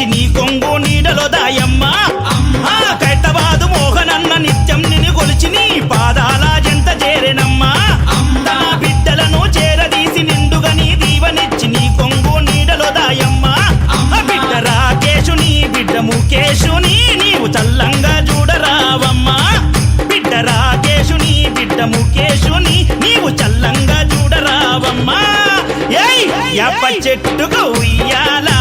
దీవనిచ్చి నీ కొంగు నీడలో దాయమ్మ ఖైరతాబాదు మోహనన్న నిత్యం నిన్ను కొలిచి నీ పాదాల జంట చేరెనమ్మా తన బిడ్డలను చేరదీసి నిండుగా నీ దీవనిచ్చి నీ కొంగు నీడలో దాయమ్మ బిడ్డ రాకేశుని బిడ్డ ముఖేశుని నీవు చల్లంగా చూడరావమ్మా బిడ్డ రాకేశుని బిడ్డ ముఖేశుని నీవు చల్లంగా చూడరావమ్మా ఏయ్ యప్ప చెట్టుకు ఉయ్యాలా